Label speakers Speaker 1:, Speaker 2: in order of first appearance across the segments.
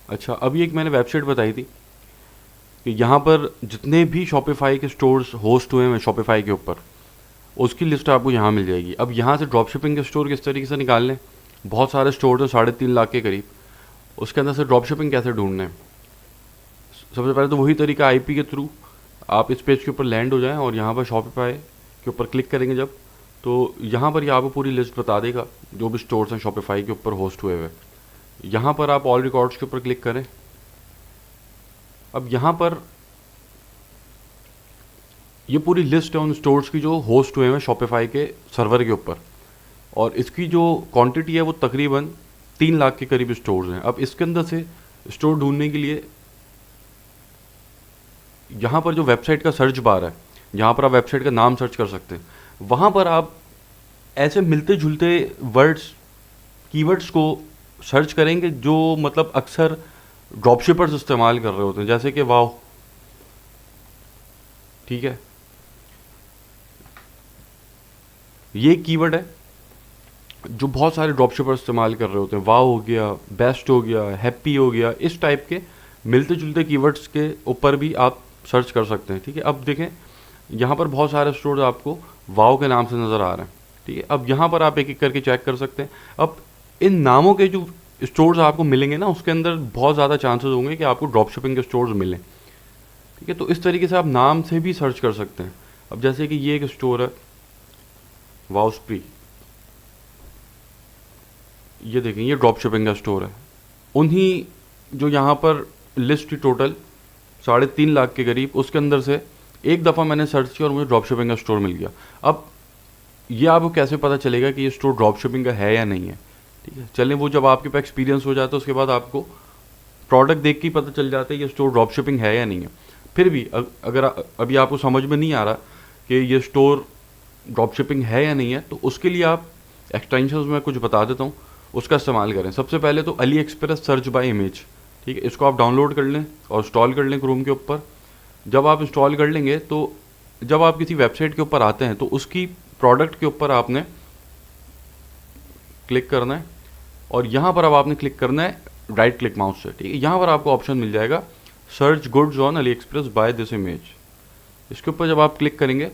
Speaker 1: अच्छा, अभी एक मैंने वेबसाइट बताई थी कि यहाँ पर जितने भी शॉपिफाई के स्टोर्स होस्ट हुए हैं शॉपिफाई के ऊपर, उसकी लिस्ट आपको यहाँ मिल जाएगी। अब यहाँ से ड्रॉप शिपिंग के स्टोर किस तरीके से निकालने, बहुत सारे स्टोर हैं 3.5 लाख के करीब, उसके अंदर से ड्रॉप शिपिंग कैसे ढूंढना है। सबसे पहले तो वही तरीका, आईपी के थ्रू आप इस पेज के ऊपर लैंड हो जाएं और यहाँ पर शॉपिफाई के ऊपर क्लिक करेंगे जब, तो यहाँ पर ये आपको पूरी लिस्ट बता देगा जो भी स्टोर्स हैं शॉपिफाई के ऊपर होस्ट हुए हुए। यहाँ पर आप ऑल रिकॉर्ड्स के ऊपर क्लिक करें। अब यहाँ पर ये पूरी लिस्ट है उन स्टोर्स की जो होस्ट हुए हैं शॉपिफाई के सर्वर के ऊपर, और इसकी जो क्वांटिटी है वो तकरीबन 3 लाख के करीब स्टोर्स हैं। अब इसके अंदर से स्टोर ढूंढने के लिए यहाँ पर जो वेबसाइट का सर्च बार है, जहाँ पर आप वेबसाइट का नाम सर्च कर सकते हैं, वहाँ पर आप ऐसे मिलते जुलते वर्ड्स, कीवर्ड्स को सर्च करेंगे जो मतलब अक्सर ड्रॉपशिपर्स इस्तेमाल कर रहे होते हैं, जैसे कि वाव, ठीक है, ये कीवर्ड है जो बहुत सारे ड्रॉपशिपर्स इस्तेमाल कर रहे होते हैं। वाव हो गया, बेस्ट हो गया, हैप्पी हो गया, इस टाइप के मिलते जुलते कीवर्ड्स के ऊपर भी आप सर्च कर सकते हैं। ठीक है, अब देखें यहाँ पर बहुत सारे स्टोर्स आपको वाव के नाम से नज़र आ रहे हैं। ठीक है, अब यहाँ पर आप एक एक करके चेक कर सकते हैं। अब इन नामों के जो स्टोर्स आपको मिलेंगे ना, उसके अंदर बहुत ज़्यादा चांसेस होंगे कि आपको ड्रॉप शिपिंग के स्टोर्स मिलें। ठीक है, तो इस तरीके से आप नाम से भी सर्च कर सकते हैं। अब जैसे कि ये एक स्टोर है वाव स्प्री, ये देखें ये ड्रॉप शिपिंग का स्टोर है। उन्हीं जो यहाँ पर लिस्ट थी टोटल 3.5 लाख के करीब, उसके अंदर से एक दफ़ा मैंने सर्च किया और मुझे ड्रॉप शिपिंग का स्टोर मिल गया। अब ये आपको कैसे पता चलेगा कि ये स्टोर ड्रॉप शिपिंग का है या नहीं है। ठीक है, चलें वो जब आपके पास एक्सपीरियंस हो जाता है उसके बाद आपको प्रोडक्ट देख के ही पता चल जाता है ये स्टोर ड्रॉप शिपिंग है या नहीं है। फिर भी अगर अभी आपको समझ में नहीं आ रहा कि ये स्टोर ड्रॉप शिपिंग है या नहीं है, तो उसके लिए आप एक्सटेंशंस में कुछ बता देता हूँ, उसका इस्तेमाल करें। सबसे पहले तो Ali express search by image, ठीक है, इसको आप डाउनलोड कर लें और इंस्टॉल कर लें क्रोम के ऊपर। जब आप इंस्टॉल कर लेंगे तो जब आप किसी वेबसाइट के ऊपर आते हैं तो उसकी प्रोडक्ट के ऊपर आपने क्लिक करना है और यहाँ पर अब आपने क्लिक करना है राइट क्लिक माउस से। ठीक है, यहाँ पर आपको ऑप्शन मिल जाएगा search goods on Ali express by this image. इसके ऊपर जब आप क्लिक करेंगे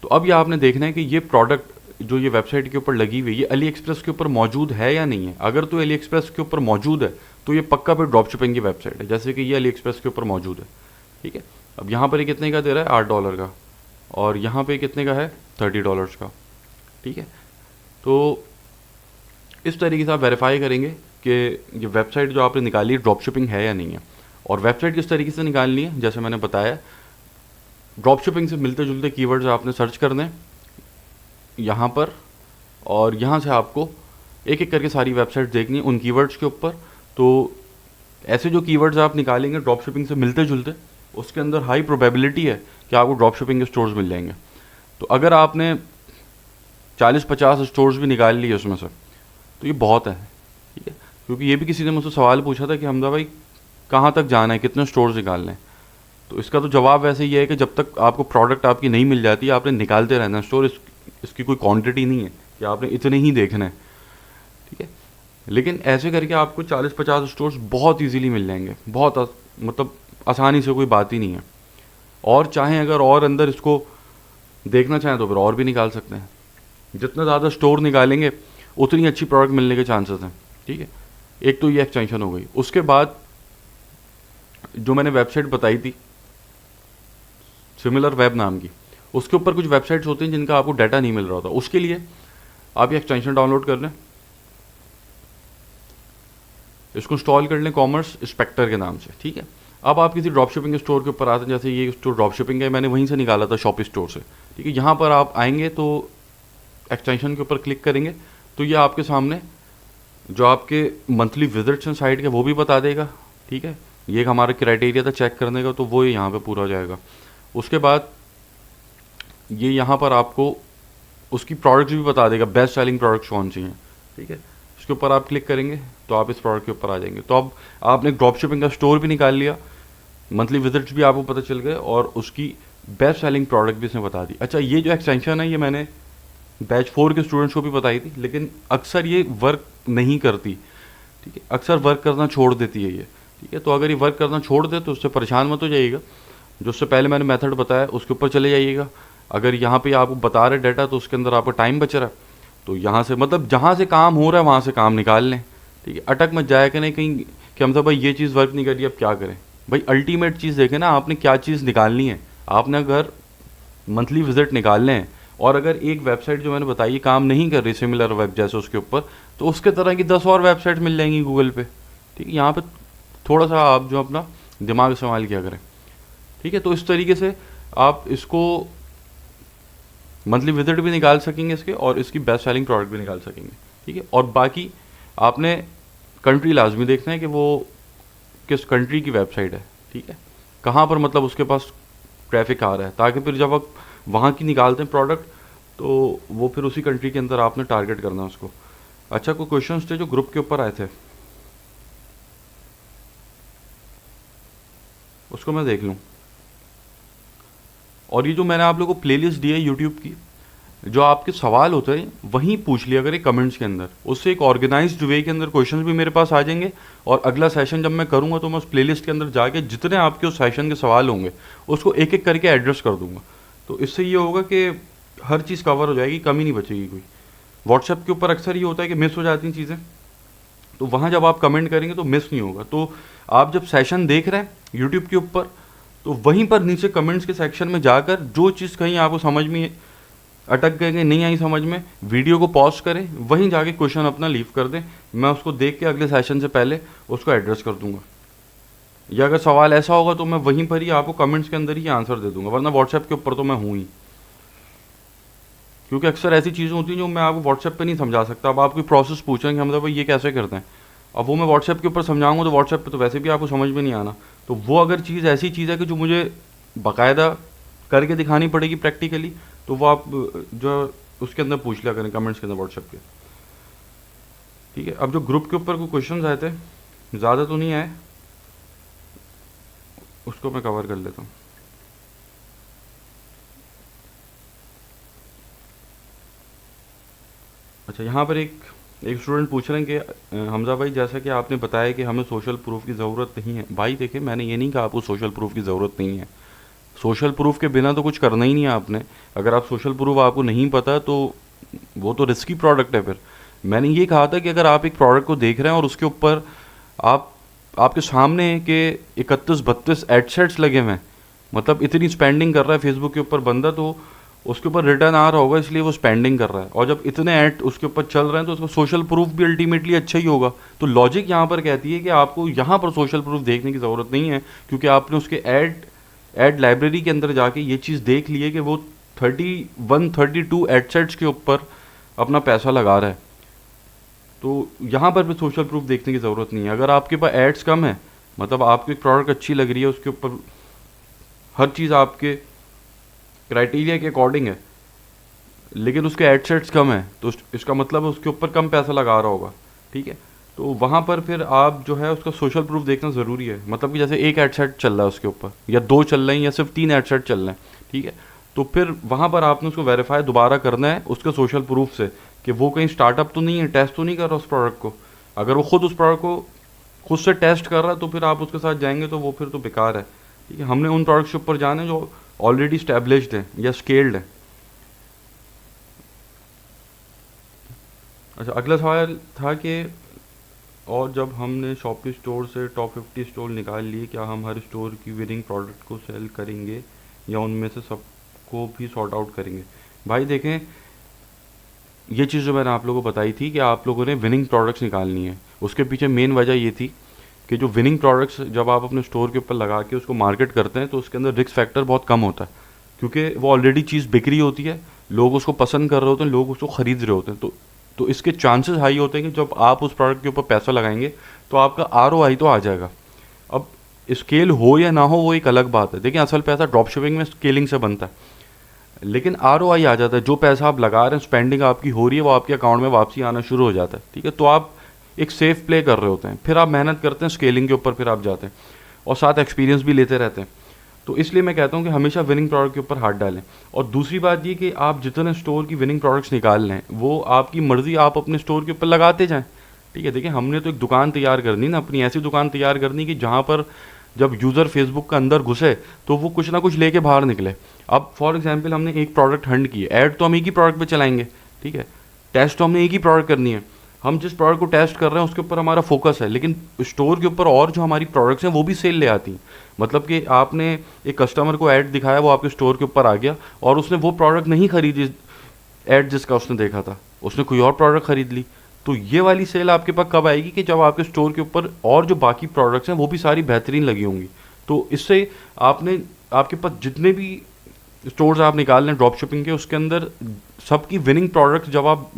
Speaker 1: तो अब ये आपने देखना है कि ये प्रोडक्ट जो ये वेबसाइट के ऊपर लगी हुई है ये अली एक्सप्रेस के ऊपर मौजूद है या नहीं है। अगर तो अली एक्सप्रेस के ऊपर मौजूद है तो ये पक्का फिर ड्रॉप शिपिंग की वेबसाइट है, जैसे कि ये अली एक्सप्रेस के ऊपर मौजूद है। ठीक है, अब यहाँ पर ये कितने का दे रहा है, $8 का, और यहाँ पे कितने का है, $30 का। ठीक है, तो इस तरीके से आप वेरीफाई करेंगे कि ये वेबसाइट जो आपने निकाली है ड्रॉप शिपिंग है या नहीं है। और वेबसाइट किस तरीके से निकालनी है, जैसे मैंने बताया, ड्रॉप शिपिंग से मिलते जुलते कीवर्ड्स आपने सर्च करने हैं यहाँ पर, और यहाँ से आपको एक एक करके सारी वेबसाइट देखनी है उन कीवर्ड्स के ऊपर। तो ऐसे जो कीवर्ड्स आप निकालेंगे ड्रॉप शिपिंग से मिलते जुलते, उसके अंदर हाई प्रोबेबिलिटी है कि आपको ड्रॉप शिपिंग के स्टोर्स मिल जाएंगे। तो अगर आपने 40-50 स्टोर्स भी निकाल लिए उसमें से तो ये बहुत है। ठीक है, क्योंकि ये भी किसी ने मुझसे सवाल पूछा था कि हमदा भाई कहाँ तक जाना है, कितने स्टोर्स निकालने हैं। तो इसका तो जवाब वैसे ही है कि जब तक आपको प्रोडक्ट आपकी नहीं मिल जाती आपने निकालते रहना है स्टोर। इसकी कोई क्वांटिटी नहीं है कि आपने इतने ही देखना है। ठीक है, लेकिन ऐसे करके आपको 40-50 स्टोर्स बहुत इजीली मिल जाएंगे, बहुत मतलब आसानी से, कोई बात ही नहीं है। और चाहें अगर और अंदर इसको देखना चाहें तो फिर और भी निकाल सकते हैं। जितना ज़्यादा स्टोर निकालेंगे उतनी अच्छी प्रोडक्ट मिलने के चांसेस हैं। ठीक है, एक तो ये एक्सटेंशन हो गई। उसके बाद जो मैंने वेबसाइट बताई थी सिमिलर वेब नाम की, उसके ऊपर कुछ वेबसाइट्स होती हैं जिनका आपको डाटा नहीं मिल रहा होता। उसके लिए आप ये एक्सटेंशन डाउनलोड कर लें, इसको इंस्टॉल कर लें कॉमर्स स्पेक्टर के नाम से। ठीक है, अब आप किसी ड्रॉप शिपिंग स्टोर के ऊपर आते हैं, जैसे ये स्टोर ड्रॉप शिपिंग है, मैंने वहीं से निकाला था शॉपी स्टोर से। ठीक है, यहाँ पर आप आएंगे तो एक्सटेंशन के ऊपर क्लिक करेंगे तो ये आपके सामने जो आपके मंथली विजिट्स हैं साइट के वो भी बता देगा। ठीक है, ये एक हमारा क्राइटेरिया था चेक करने का, तो वो यहाँ पे पूरा हो जाएगा। उसके बाद ये यहाँ पर आपको उसकी प्रोडक्ट्स भी बता देगा, बेस्ट सेलिंग प्रोडक्ट्स कौन सी हैं। ठीक है, इसके ऊपर आप क्लिक करेंगे तो आप इस प्रोडक्ट के ऊपर आ जाएंगे। तो अब आपने ड्रॉप शिपिंग का स्टोर भी निकाल लिया, मंथली विजिट्स भी आपको पता चल गए और उसकी बेस्ट सेलिंग प्रोडक्ट भी इसने बता दी। अच्छा, ये जो एक्सटेंशन है ये मैंने बैच 4 के स्टूडेंट्स को भी बताई थी, लेकिन अक्सर ये वर्क नहीं करती। ठीक है, अक्सर वर्क करना छोड़ देती है ये। ठीक है, तो अगर ये वर्क करना छोड़ दे तो उससे परेशान मत हो जाइएगा। जो उससे पहले मैंने मेथड बताया उसके ऊपर चले जाइएगा। अगर यहाँ पे आपको बता रहे डाटा तो उसके अंदर आपका टाइम बच रहा है, तो यहाँ से मतलब जहाँ से काम हो रहा है वहाँ से काम निकाल लें। ठीक है, अटक मत जाया करें कहीं कि हम तो भाई ये चीज़ वर्क नहीं कर रही, अब क्या करें। भाई अल्टीमेट चीज़ देखें ना, आपने क्या चीज़ निकालनी है। आपने अगर मंथली विजिट निकालने हैं और अगर एक वेबसाइट जो मैंने बताई ये काम नहीं कर रही सिमिलर वेब जैसे उसके ऊपर, तो उसके तरह की 10 और वेबसाइट मिल जाएंगी गूगल पे। ठीक है, यहाँ पे थोड़ा सा आप जो अपना दिमाग इस्तेमाल किया करें। ठीक है, तो इस तरीके से आप इसको मंथली विजिट भी निकाल सकेंगे इसके, और इसकी बेस्ट सेलिंग प्रोडक्ट भी निकाल सकेंगे। ठीक है, और बाकी आपने कंट्री लाजमी देखना है कि वो किस कंट्री की वेबसाइट है। ठीक है, कहाँ पर मतलब उसके पास ट्रैफिक आ रहा है, ताकि फिर जब आप वहाँ की निकालते हैं प्रोडक्ट तो वो फिर उसी कंट्री के अंदर आपने टारगेट करना है उसको। अच्छा, कोई क्वेश्चंस थे जो ग्रुप के ऊपर आए थे, उसको मैं देख लूँ। और ये जो मैंने आप लोगों को प्लेलिस्ट दी है यूट्यूब की, जो आपके सवाल होते हैं वहीं पूछ लिया करें कमेंट्स के अंदर, उससे एक ऑर्गेनाइज्ड वे के अंदर क्वेश्चंस भी मेरे पास आ जाएंगे। और अगला सेशन जब मैं करूँगा तो मैं उस प्लेलिस्ट के अंदर जाके जितने आपके उस सेशन के सवाल होंगे उसको एक एक करके एड्रेस कर दूंगा। तो इससे ये होगा कि हर चीज़ कवर हो जाएगी, कमी नहीं बचेगी कोई। व्हाट्सएप के ऊपर अक्सर ये होता है कि मिस हो जाती हैं चीज़ें, तो वहाँ जब आप कमेंट करेंगे तो मिस नहीं होगा। तो आप जब सेशन देख रहे हैं यूट्यूब के ऊपर, तो वहीं पर नीचे कमेंट्स के सेक्शन में जाकर जो चीज़ कहीं आपको समझ में अटक गए, नहीं आई समझ में, वीडियो को पॉज करें, वहीं जाके क्वेश्चन अपना लीव कर दें। मैं उसको देख के अगले सेशन से पहले उसको एड्रेस कर दूंगा। या अगर सवाल ऐसा होगा तो मैं वहीं पर ही आपको कमेंट्स के अंदर ही आंसर दे दूंगा, वरना व्हाट्सएप के ऊपर तो मैं हूँ ही। क्योंकि अक्सर ऐसी चीज़ें होती हैं जो मैं आपको व्हाट्सएप पे नहीं समझा सकता। अब आप कोई प्रोसेस पूछेंगे हम तो भाई ये कैसे करते हैं, अब वो मैं व्हाट्सएप के ऊपर समझाऊंगा तो व्हाट्सएप पे तो वैसे भी आपको समझ में नहीं आना। तो वो अगर चीज़ ऐसी चीज़ है कि जो मुझे बाकायदा करके दिखानी पड़ेगी प्रैक्टिकली, तो वो आप जो उसके अंदर पूछ लिया करें कमेंट्स के अंदर व्हाट्सएप के। ठीक है, अब जो ग्रुप के ऊपर कोई क्वेश्चन आए थे, ज़्यादा तो नहीं आए, उसको मैं कवर कर लेता हूँ। अच्छा, यहाँ पर एक स्टूडेंट पूछ रहे हैं कि हमजा भाई जैसा कि आपने बताया कि हमें सोशल प्रूफ की ज़रूरत नहीं है। भाई देखिए, मैंने ये नहीं कहा आपको सोशल प्रूफ की ज़रूरत नहीं है। सोशल प्रूफ के बिना तो कुछ करना ही नहीं है आपने। अगर आप सोशल प्रूफ आपको नहीं पता तो वो तो रिस्की प्रोडक्ट है। फिर मैंने ये कहा था कि अगर आप एक प्रोडक्ट को देख रहे हैं और उसके ऊपर आपके सामने के 31-32 एडसेट्स लगे हुए हैं, मतलब इतनी स्पेंडिंग कर रहा है फेसबुक के ऊपर बंदा, तो उसके ऊपर रिटर्न आ रहा होगा इसलिए वो स्पेंडिंग कर रहा है। और जब इतने ऐड उसके ऊपर चल रहे हैं तो उसका सोशल प्रूफ भी अल्टीमेटली अच्छा ही होगा। तो लॉजिक यहाँ पर कहती है कि आपको यहाँ पर सोशल प्रूफ देखने की ज़रूरत नहीं है, क्योंकि आपने उसके ऐड लाइब्रेरी के अंदर जाके ये चीज़ देख ली है कि वो 32 एडसेट्स के ऊपर अपना पैसा लगा रहा है। तो यहाँ पर भी सोशल प्रूफ देखने की ज़रूरत नहीं है। अगर आपके पास एड्स कम है, मतलब आपकी प्रोडक्ट अच्छी लग रही है, उसके ऊपर हर चीज़ आपके क्राइटेरिया के अकॉर्डिंग है, लेकिन उसके एडसेट्स कम है, तो इसका मतलब उसके ऊपर कम पैसा लगा रहा होगा। ठीक है, तो वहाँ पर फिर आप जो है उसका सोशल प्रूफ देखना ज़रूरी है। मतलब कि जैसे एक एडसेट चल रहा है उसके ऊपर, या 2 चल रहे हैं, या सिर्फ 3 एडसेट चल रहे हैं। ठीक है, तो फिर वहाँ पर आपने उसको वेरीफाई दोबारा करना है उसके सोशल प्रूफ से कि वो कहीं स्टार्टअप तो नहीं है, टेस्ट तो नहीं कर रहा उस प्रोडक्ट को। अगर वो खुद उस प्रोडक्ट को खुद से टेस्ट कर रहा है तो फिर आप उसके साथ जाएंगे तो वो फिर तो बेकार है। ठीक है, हमने उन प्रोडक्ट्स के ऊपर जाना है जो ऑलरेडी स्टैब्लिश्ड हैं या स्केल्ड है। अच्छा, अगला सवाल था कि और जब हमने शॉपी स्टोर से टॉप 50 स्टोर निकाल लिए, क्या हम हर स्टोर की विनिंग प्रोडक्ट को सेल करेंगे या उनमें से सबको भी सॉर्ट आउट करेंगे? भाई देखें, ये चीज़ जो मैंने आप लोगों को बताई थी कि आप लोगों ने विनिंग प्रोडक्ट्स निकालनी है, उसके पीछे मेन वजह ये थी कि जो विनिंग प्रोडक्ट्स जब आप अपने स्टोर के ऊपर लगा के उसको मार्केट करते हैं तो उसके अंदर रिस्क फैक्टर बहुत कम होता है, क्योंकि वो ऑलरेडी चीज़ बिक रही होती है, लोग उसको पसंद कर रहे होते हैं, लोग उसको ख़रीद रहे होते हैं। तो इसके चांसेस हाई होते हैं कि जब आप उस प्रोडक्ट के ऊपर पैसा लगाएंगे तो आपका ROI तो आ जाएगा। अब स्केल हो या ना हो वो एक अलग बात है। देखिए, असल पैसा ड्रॉप शिपिंग में स्केलिंग से बनता है, लेकिन ROI आ जाता है। जो पैसा आप लगा रहे हैं, स्पेंडिंग आपकी हो रही है, वो आपके अकाउंट में वापसी आना शुरू हो जाता है। ठीक है, तो आप एक सेफ प्ले कर रहे होते हैं, फिर आप मेहनत करते हैं स्केलिंग के ऊपर, फिर आप जाते हैं और साथ एक्सपीरियंस भी लेते रहते हैं। तो इसलिए मैं कहता हूँ कि हमेशा विनिंग प्रोडक्ट के ऊपर हाथ डालें। और दूसरी बात ये कि आप जितने स्टोर की विनिंग प्रोडक्ट्स निकाल लें वो आपकी मर्ज़ी, आप अपने स्टोर के ऊपर लगाते जाएं। ठीक है, देखिए हमने तो एक दुकान तैयार करनी ना, अपनी ऐसी दुकान तैयार करनी कि जहाँ पर जब यूज़र फेसबुक का अंदर घुसे तो वो कुछ ना कुछ लेके बाहर निकले। अब फॉर एग्जांपल हमने एक प्रोडक्ट हंट की है, ऐड तो हम एक ही प्रोडक्ट पे चलाएंगे, ठीक है, टेस्ट तो हमने एक ही प्रोडक्ट करनी है, हम जिस प्रोडक्ट को टेस्ट कर रहे हैं उसके ऊपर हमारा फोकस है, लेकिन स्टोर के ऊपर और जो हमारी प्रोडक्ट्स हैं वो भी सेल ले आती हैं। मतलब कि आपने एक कस्टमर को ऐड दिखाया, वो आपके स्टोर के ऊपर आ गया और उसने वो प्रोडक्ट नहीं खरीदी ऐड जिसका उसने देखा था, उसने कोई और प्रोडक्ट खरीद ली। तो ये वाली सेल आपके पास कब आएगी कि जब आपके स्टोर के ऊपर और जो बाकी प्रोडक्ट्स हैं वो भी सारी बेहतरीन लगी होंगी। तो इससे आपने आपके पास जितने भी स्टोर्स आप निकाल लें ड्रॉप शिपिंग के, उसके अंदर सबकी विनिंग प्रोडक्ट्स जब आप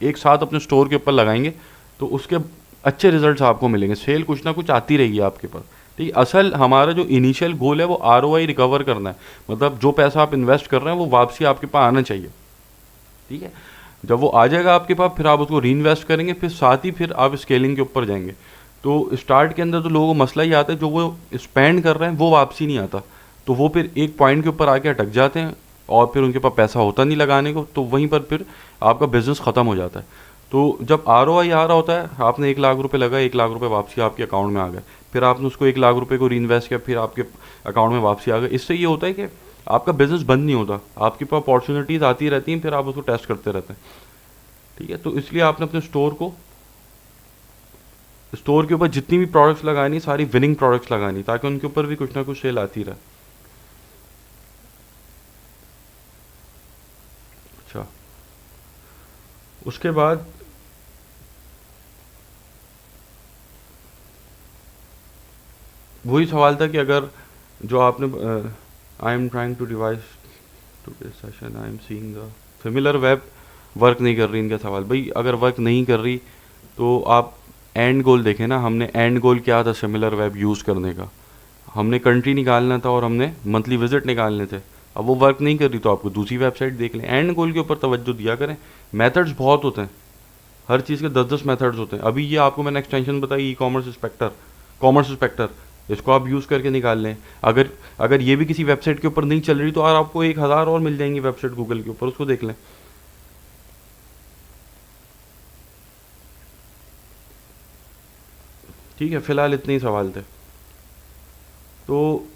Speaker 1: एक साथ अपने स्टोर के ऊपर लगाएंगे तो उसके अच्छे रिजल्ट्स आपको मिलेंगे, सेल कुछ ना कुछ आती रहेगी आपके पास। ठीक है, असल हमारा जो इनिशियल गोल है वो ROI रिकवर करना है, मतलब जो पैसा आप इन्वेस्ट कर रहे हैं वो वापसी आपके पास आना चाहिए। ठीक है, जब वो आ जाएगा आपके पास फिर आप उसको री इन्वेस्ट करेंगे, फिर साथ ही फिर आप स्केलिंग के ऊपर जाएंगे। तो स्टार्ट के अंदर तो लोगों को मसला ही आता है, जो वो स्पेंड कर रहे हैं वो वापसी नहीं आता, तो वो फिर एक पॉइंट के ऊपर आके अटक जाते हैं और फिर उनके पास पैसा होता नहीं लगाने को, तो वहीं पर फिर आपका बिजनेस ख़त्म हो जाता है। तो जब ROI आ रहा होता है, आपने 1 लाख रुपए लगाए, 1 लाख रुपए वापसी आपके अकाउंट में आ गए, फिर आपने उसको 1 लाख रुपए को री इन्वेस्ट किया, फिर आपके अकाउंट में वापसी आ गई। इससे ये होता है कि आपका बिजनेस बंद नहीं होता, आपके पास अपॉर्चुनिटीज़ आती रहती हैं, फिर आप उसको टेस्ट करते रहते हैं। ठीक है, तो इसलिए आपने अपने स्टोर के ऊपर जितनी भी प्रोडक्ट्स लगानी सारी विनिंग प्रोडक्ट्स लगानी, ताकि उनके ऊपर भी कुछ ना कुछ सेल आती रहे। अच्छा, उसके बाद वही सवाल था कि अगर जो आपने I am trying to revise to session, I am seeing the similar web work नहीं कर रही, इनका सवाल भाई अगर वर्क नहीं कर रही तो आप एंड गोल देखें ना, हमने एंड गोल क्या था सिमिलर वेब यूज़ करने का, हमने कंट्री निकालना था और हमने मंथली विजिट निकालने थे। अब वो वर्क नहीं कर रही तो आपको दूसरी वेबसाइट देख लें, एंड गोल के ऊपर तवज्जो दिया करें। मेथड्स बहुत होते हैं, हर चीज़ के 10-10 मेथड्स होते हैं। अभी ये आपको मैंने एक्सटेंशन बताई कॉमर्स इंस्पेक्टर, इसको आप यूज़ करके निकाल लें। अगर अगर ये भी किसी वेबसाइट के ऊपर नहीं चल रही तो और आपको 1000 और मिल जाएंगी वेबसाइट गूगल के ऊपर, उसको देख लें। ठीक है, फिलहाल इतने ही सवाल थे। तो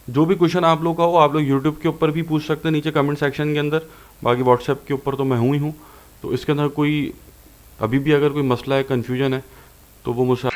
Speaker 1: जो भी क्वेश्चन आप लोग का हो आप लोग यूट्यूब के ऊपर भी पूछ सकते हैं नीचे कमेंट सेक्शन के अंदर, बाकी व्हाट्सएप के ऊपर तो मैं हूँ ही हूँ। तो इसके अंदर कोई अभी भी अगर कोई मसला है, कन्फ्यूजन है, तो वो मुझसे